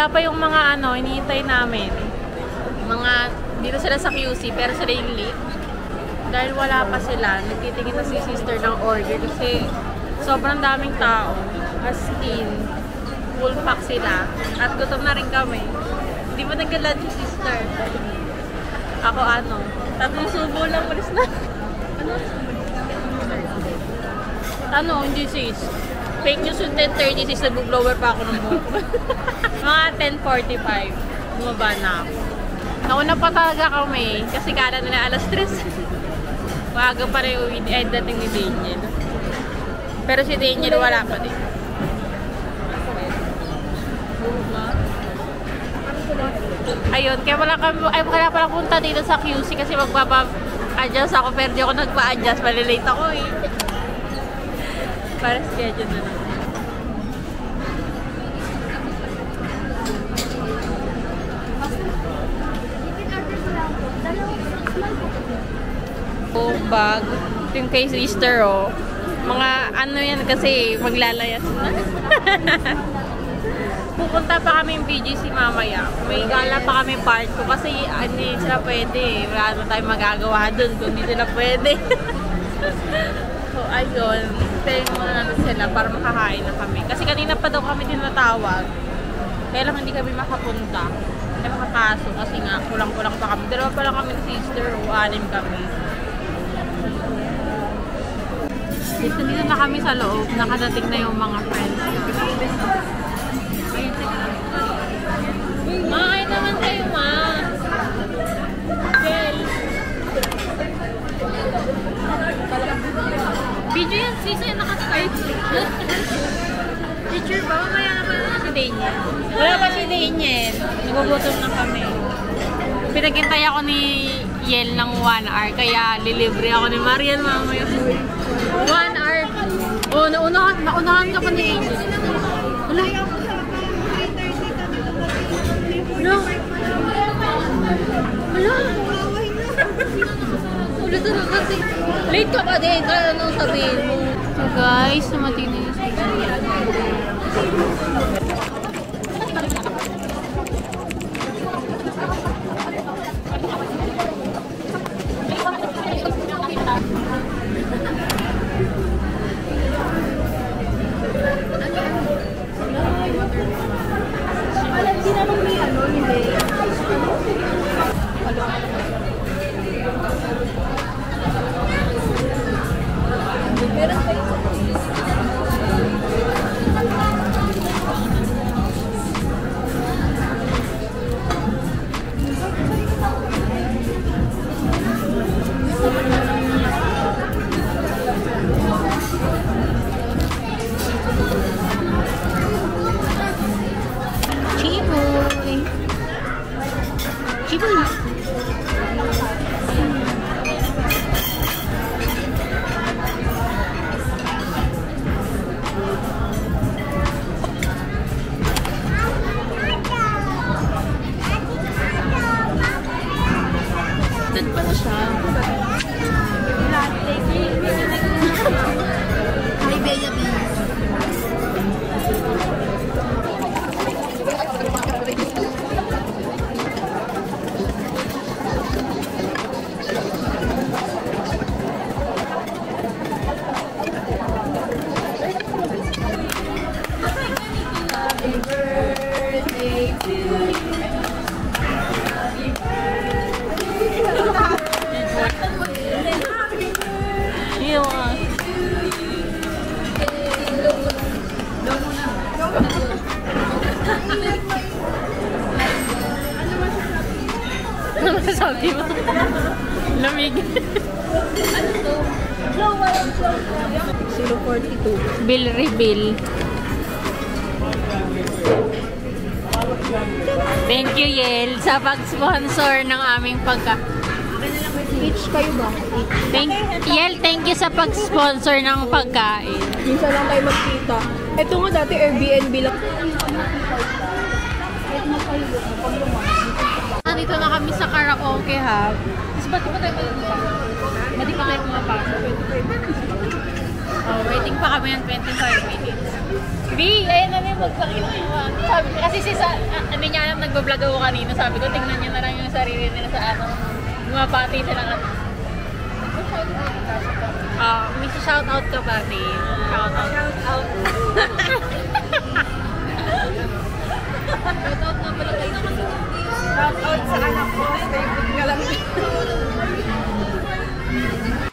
wala pa yung mga ano, hinihintay namin. Mga, dito sila sa QC, pero sila yung late. Dahil wala pa sila, nagtitingin na si sister ng order kasi sobrang daming tao. As in, full pack sila. At gutom na rin kami. Hindi ba nag-lunch si sister? Ako ano, 3 subo lang, malis na. Ano, hindi sis. Fake news yung 10:30 sis, nag-blower pa ako ng buhok. Mga 10:45, bumaba na ako. Nauna pa talaga kami, kasi kala nila alas 3. Maaga pa rin yung dating ni Daniel. Pero si Daniel wala pa din. Ayun, kaya wala pala punta dito sa QC kasi magpapa-adjust ako, pero di ako nagpa-adjust, malilate ako eh. Para schedule na lang. Bag. Ito yung kay sister, oh. Mga ano yan kasi maglalayas na. Pupunta pa kami yung BGC mamaya. May gala pa kami part ko kasi hindi sila pwede. Wala naman tayong magagawa dun kung hindi sila pwede. So, ayun. Tayo muna natin sila para makakain na kami. Kasi kanina pa daw kami tinatawag. Kaya lang hindi kami makapunta. Hindi makakaso kasi nga kulang-kulang pa kami. 2 pa lang kami sister o 6 kami. Dito na kami sa loob. Nakadating na yung mga friends. Makain naman kayo, ma. Bell. Video yan, sis. Ay, nakaskype. Teacher ba? Mamaya naman na si Daniel. Wala pa si Daniel. Nagugutom na kami. Pinaghintay ako ni Yel ng 1 hour. Kaya lilibre ako ni Marian mamaya. 1 hour. Oh, naunahan ka pa ni Angel. Wala. No. Wala. Ulit na kasi. Late ka pa din. Kaya anong sabihin mo? So guys, sumating na yung Ano masasabi mo? Lamig. Ano to? Slow 42. Bill reveal. Thank you, Yel, sa pag-sponsor ng aming pagka... Each kayo ba? Yel, thank you sa pag-sponsor ng pagkain. Minsan lang tayo magkita. Ito nga dati Airbnb lang. Nandito na kami sa karaoke hub. Tapos ba't ba tayo? Madi pa tayo pumapasok. Oh, waiting pa kami ng 25 minutes. Di, ayun na yung magpakilaman. Sabi ko, kasi hindi niya alam, nagbablog ako kanina. Sabi ko, tingnan niya na lang yung sarili nila sa ano. Bumapati sila nga. May shoutout ka ba, Di? Shoutout. Shoutout. Shoutout na pala kayo. Shoutout sa anak ko. Stay good ka lang.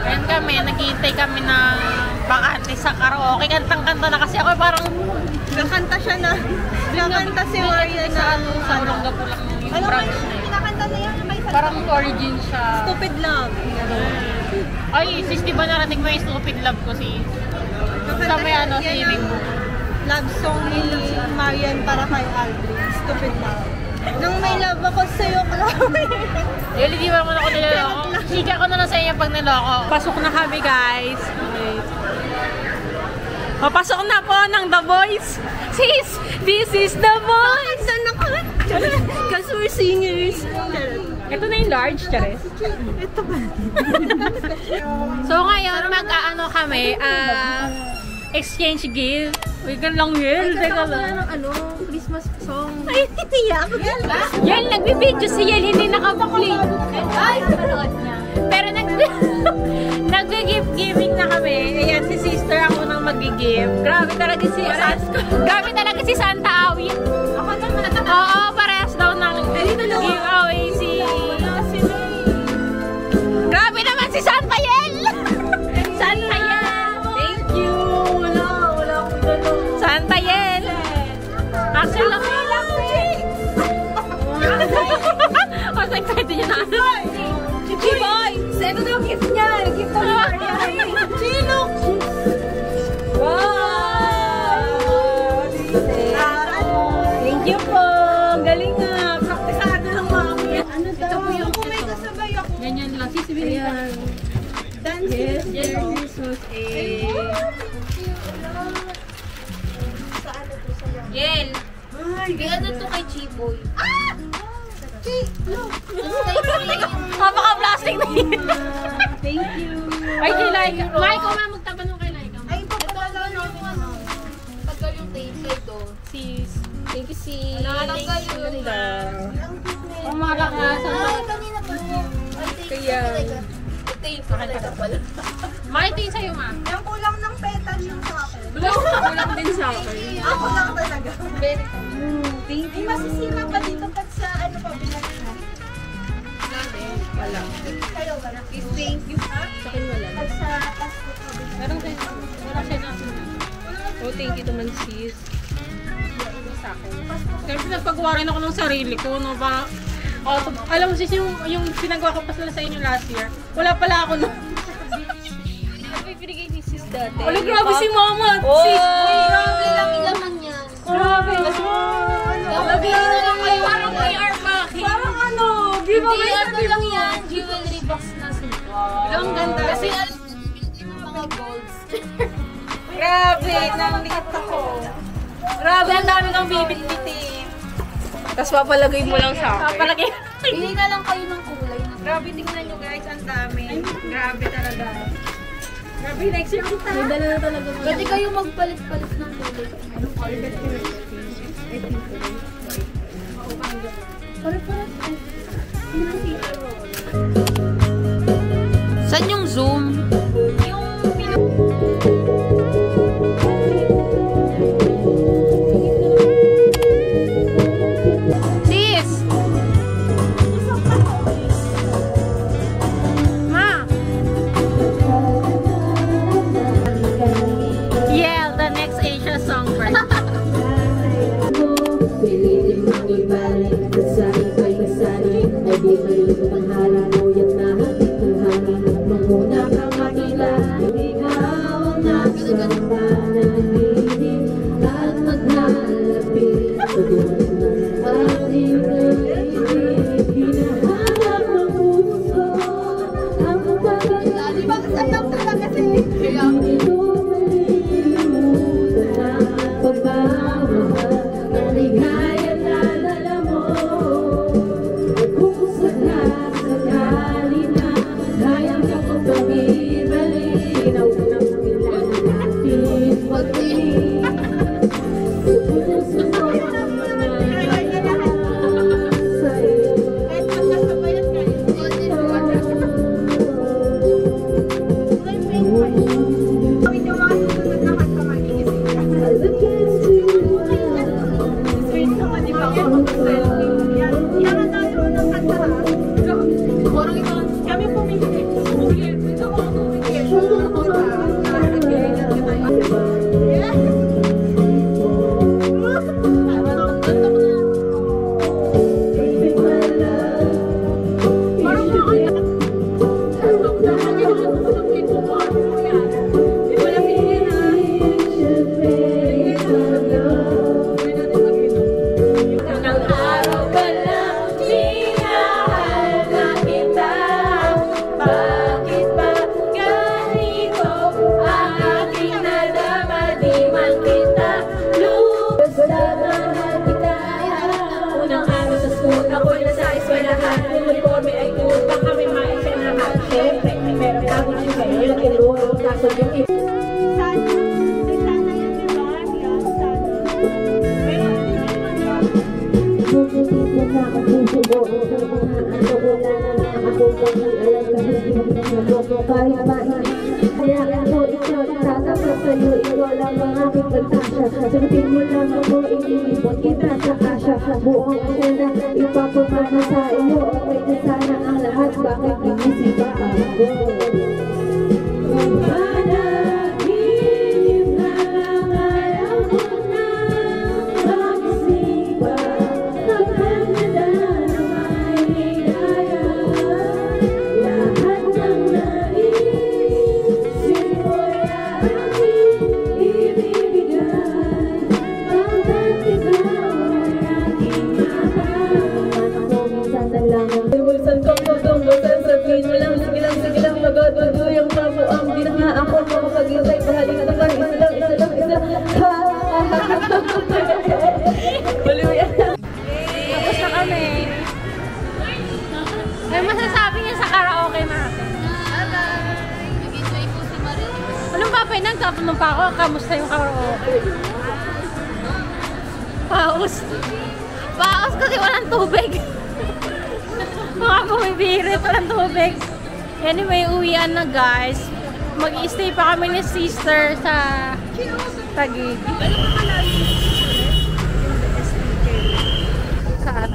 Ayan kami, naghihintay kami ng bakante sa karaoke. Kantang-kanta na kasi ako parang... Nakanta siya na. Nakanta si Maria na. Sa Olongapo lang yung branch na yun. Kinakanta na yan. Parang origin siya. Stupid Love. Ay, sis, di ba narating mo yung Stupid Love ko si... Sa may ano, si Ringo. Love song ni Marian para kay Aldrin. Stupid Love. Nung may love ako sa'yo, Chloe. Yun, di ba naman ako niloloko? Sika ko na lang sa inyo pag niloko. Pasok na kami, guys. Okay. Papasok na po ng The Voice. Sis, this is The Voice. Saan ako? Because we're singers. Ito na yung large, Charis. Ito ba? So ngayon, mag-ano kami, exchange gift. Uy, lang yun. Teka lang. Ano, Christmas song. Ay, tiyak. Yan, nagbibideo si Yel, hindi nakapakulit. Ay, panood niya. Pero nag-gift giving na kami. Ayan, si sister ako nang mag-gift. Grabe talaga si Santa Awit. Ako naman. Oo, parehas daw ng giveaway si... Grabe naman si Santa Yel! Santa Yel! Thank you! Wala akong gano'n. Santa Yel! Actually, laki. Mas excited yun na. Chichi boy! Ito na yung gift niya. Gift na Maria. Chino! Wow! Thank you po. Galing nga. Praktisado lang mami. Ano daw? Ito po yung may kasabay ako. Ganyan lang. Sisibilin ka. Dance. Yes, Jesus. Yel. Ano to kay Chiboy? Ah! Napaka-plastic na yun. Thank you. Ay, kay Laika. Laika, magtabanong kay Laika. Ay, papatalaw na yung ano. Tagal yung tape ko. Sis. Thank you, sis. Tagal yung Ganda. Pumarang nga sa... Ay, kanina pa po. Kaya... Tape ko talaga pala. Makitin sa'yo, ma. Yung kulang ng petal yung sa akin. Kulang din sa akin. Ako lang talaga. Very Thank you. Masisira pa dito pag sa ano pa binalik mo. Wala. Kayo wala. Thank you. Ha? Sa akin wala. Pag sa Pasko pa binalik. Meron siya na. Oh, thank you naman sis. Sa akin. Kasi nagpagawa rin ako ng sarili ko, no? Alam mo sis, yung pinagawa ko pa sila sa inyo last year, wala pala ako, no? May pinigay ni sis dati. Wala, grabe si mama! Oh! Sis! Grabe lang ilaman yan. Grabe! Lagay na lang kayo. Parang AR package. Parang ano, di ba Hindi, may ano lang yan. Jewelry box na super. Ang ganda. Kasi alam yung mga golds. Grabe, nanglikit ako. Grabe, ang dami kang bibit-bitin. Tapos papalagay mo lang sa akin. Papalagay. Pili na lang kayo ng kulay. Grabe, tingnan nyo guys, ang dami. Grabe talaga. Grabe, next year kita. May dala na talaga mo. Pwede kayo magpalit-palit ng kulay. Anong color? Saan yung Zoom? Sis! Ma! Yeah, the next Asia song first. Pilitin mong ibalik at sa ika'y kasali. Ay di kayo ng hala mo yan na hatid ng hangin. Manguna kang ko yung iba. Sana. Ay, sana yun, di ba? Yan, sana. Pero hindi naman yan. Bumibig mo na ako susubo. Ano wala na ako kung alam ka hindi mo ako kahit ba kaya ako ikaw itatapos sa'yo ikaw lang ang aking pagtasya sagutin mo lang ako iniipon kita sa kasya buong asyenda ipapamana sa iyo okay na sana ang lahat bakit inisip ba ako panaginip na lang ayaw ko na mag-isipa hanggang nadal na may hidaya lahat ng naisip ko'y aking ibibigay hanggang ikaw ay aking mahal ako minsan na lang bulsan kong pagdunggosan sabihin mo lang sige lang magaduduyang mabuang di na nga ako makapag-intay bahali ka naman isa lang baliw yan Tapos na kami. May masasabi niya sa karaoke natin. Nag-enjoy po si Marie. Anong papay nang tatanong pa ako, kamusta yung karaoke? Paus. Paus kasi walang tubig. Mga bumibirit, walang tubig. Anyway, uwian na guys. Mag-i-stay pa kami ni sister sa Taguig. Saan?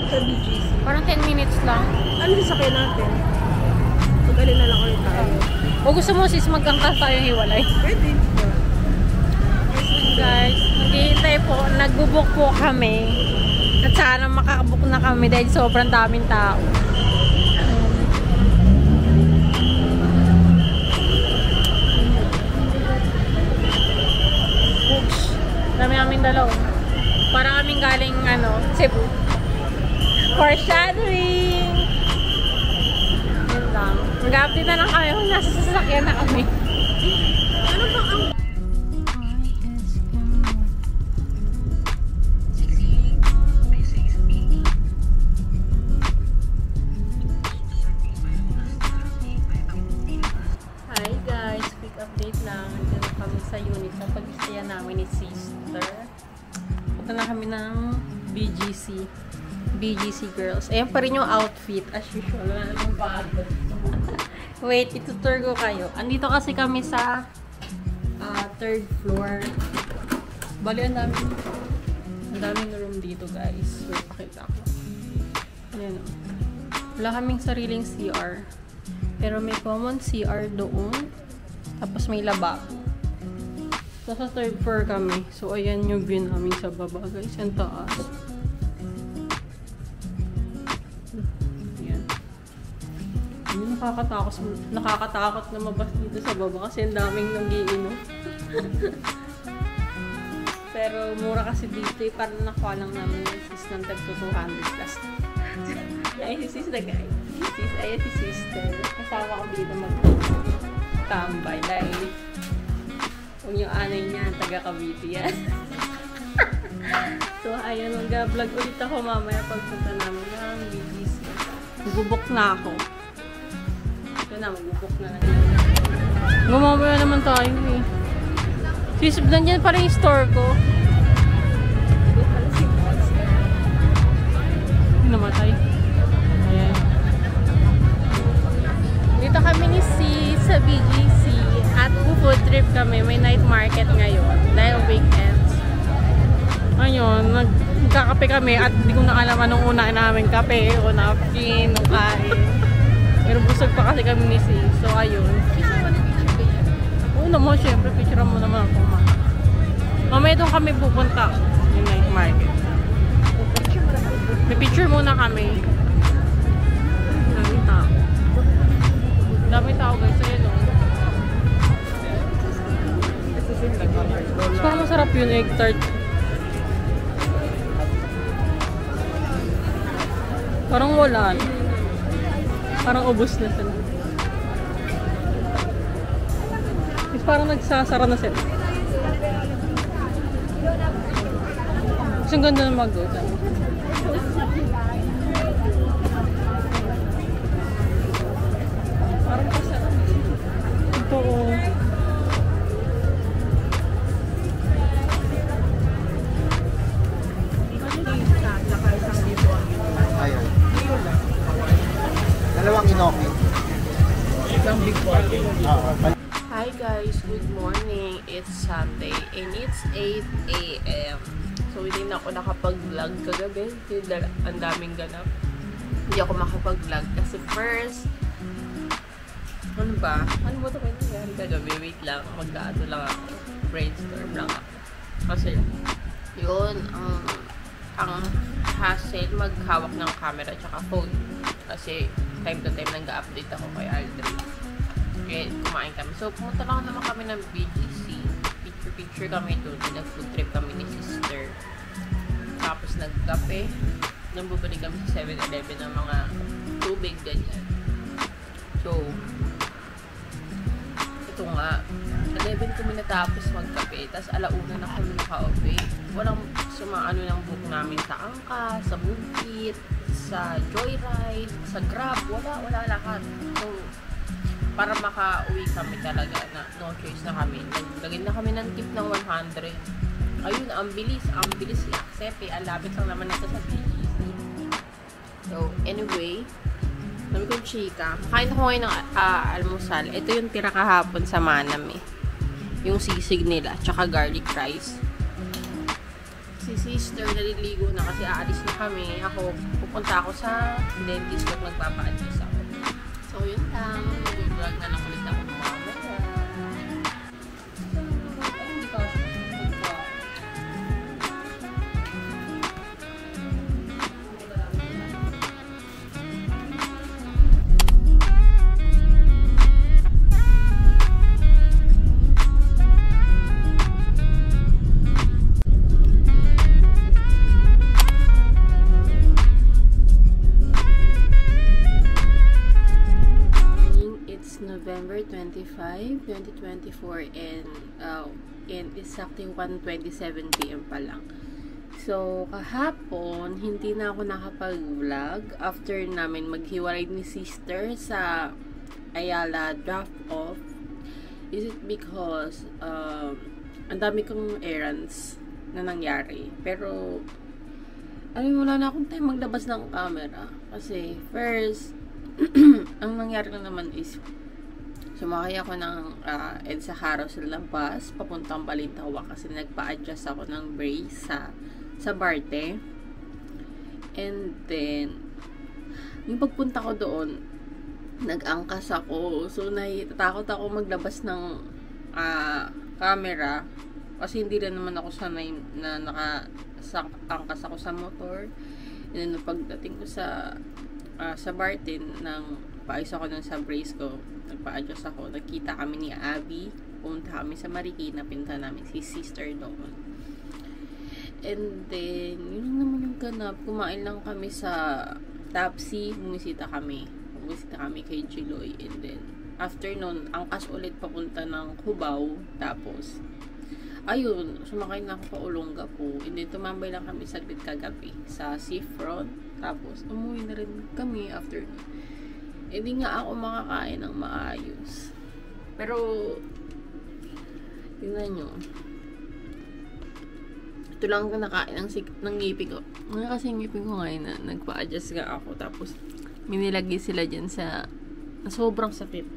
Sa BGC. Parang 10 minutes lang. Ano sasakyan natin? Mag-alin na lang ulit tayo. O gusto mo sis, magkangkas tayo hiwalay? Pwede. Guys, naghihintay po, nagbubook po kami. At sana makakabook na kami dahil sobrang daming tao. Oops. Dami aming dalaw. Para kaming galing, Cebu. Foreshadowing! Yun lang. Mag-update na lang kami kung nasa sasakyan na kami. Ano ba ang... Hi guys, quick update lang. Nandito kami sa unit sa pag-istaya namin ni sister. Punta na kami ng BGC girls. Ayan pa rin yung outfit as usual. Wala namang bago. Wait, itutur ko kayo. Andito kasi kami sa 3rd floor. Bali, ang daming room dito guys. Wait, pakita ko. Ayan o. Wala kaming sariling CR. Pero may common CR doon. Tapos may lababo. Nasa 3rd floor kami. So, ayan yung view namin sa baba guys. Ang taas. Ayan. Hindi nakakatakot na mabas dito sa baba kasi ang daming nag-iinom. Pero mura kasi dito eh. Parang nakuha lang namin yung sis ng tag 200 plus. Ay, si sis na guys. Ayan si sister. Kasama ko dito mag-tambay. Dahil kung yung anay niya, taga-Cavite yan. So, ayan. Mag-vlog ulit ako mamaya pagpunta namin ng BGC. Magbubok na ako. Ito na, magbubok na lang. Gumamaya naman tayo eh. Sis, nandiyan pa rin yung store ko. Namatay. Ayan. Dito kami ni sis sa BGC at food trip kami. May night market ngayon dahil weekends. Ayun, nagkakape kami at hindi ko na alam anong una namin kape o napkin o kain. Pero busog pa kasi kami ni sis. So ayun. Oo naman, syempre picture mo naman ako. Mamaya doon kami pupunta yung night market. May picture muna kami. Daming tao. Daming tao guys. Ayan o. Parang masarap yung egg tart. Parang wala. Parang ubos na sila. Parang nagsasara na sila. Kasi ang ganda na mag-go. Parang pasarap. Ito o. Dalawang inoki. Isang big party. Hi guys, good morning. It's Sunday and it's 8 AM. So hindi na ako nakapag-vlog kagabi. Ang daming ganap. Hindi ako makapag-vlog kasi first, ano ba ito kayo nangyari kagabi? Wait lang, mag-aato lang ako. Brainstorm lang ako. Kasi yun, ang hassle maghawak ng camera tsaka phone. Kasi time to time nag-update ako kay Aldrin. Eh, kumain kami. So, pumunta lang naman kami ng BGC. Picture kami doon. Nag-food trip kami ni sister. Tapos nagkape. Nang bubalik kami sa 7-Eleven ng mga tubig, ganyan. So, ito nga. 11 kami natapos magkape. Tapos alauna na kami naka-ope. Walang sumaano ng book namin sa Angka, sa Bukit, sa Joyride, sa Grab. Wala lahat. So, para maka-uwi kami talaga na no choice na kami. Naglagay na kami ng tip ng 100. Ayun, ang bilis si Accept eh. Ang lapit lang naman nito sa BGC. So, anyway, sabi ko, chika, makain ako ngayon ng almusal. Ito yung tira kahapon sa Manam eh. Yung sisig nila, tsaka garlic rice. Si sister, naliligo na kasi aalis na kami. Ako, pupunta ako sa dentist at magpapa-adjust ako. So, yun lang. Mag-vlog na lang ulit ako mamaya. Hindi ka November 25, 2024 and exactly 1:27 PM pa lang. So, kahapon, hindi na ako nakapag-vlog after namin maghiwalay ni sister sa Ayala drop-off. Is it because ang dami kong errands na nangyari. Pero, wala na akong time maglabas ng camera. Kasi, first, ang nangyari lang naman is sumakay ako ng EDSA Carousel ng bus papuntang Balintawak kasi nagpa-adjust ako ng brace sa Barte. And then, yung pagpunta ko doon, nag-angkas ako. So, natatakot ako maglabas ng camera kasi hindi rin naman ako sanay na naka-angkas ako sa motor. And then, pagdating ko sa Barte, paayos ako dun sa brace ko, nagpa-adjust ako, nagkita kami ni Abby, pumunta kami sa Marikina, pinta namin si sister doon. And then, yun lang naman yung ganap, kumain lang kami sa Tapsi, bumisita kami kay Jiloy, and then, after nun, angkas ulit papunta ng Cubao, tapos, ayun, sumakay na ako pa Olongapo, and then, tumambay lang kami saglit kagabi sa seafront, tapos, umuwi na rin kami after nun. Hindi nga ako makakain ng maayos. Pero, tingnan nyo. Ito lang ang nakain ng ngipin ko. Kasi ngipin ko ngayon na nagpa-adjust nga ako. Tapos, minilagay sila dyan sa sobrang sakit.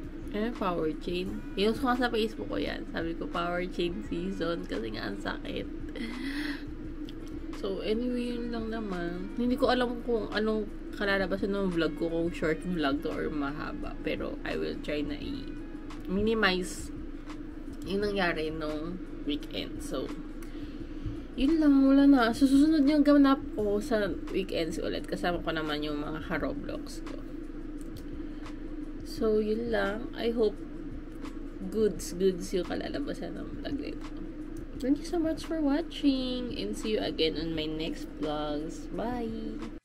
Power chain. Pinost ko nga sa Facebook ko yan. Sabi ko, power chain season. Kasi nga ang sakit. So, anyway, yun lang naman. Hindi ko alam kung anong kalalabasan ng vlog ko, kung short vlog to or mahaba. Pero, I will try na i-minimize yung nangyari nung weekend. So, yun lang, wala na. Susunod yung ganap ko sa weekends ulit. Kasama ko naman yung mga ka-Roblox ko. So, yun lang. I hope goods yung kalalabasan ng vlog nito. Thank you so much for watching and see you again on my next vlogs. Bye!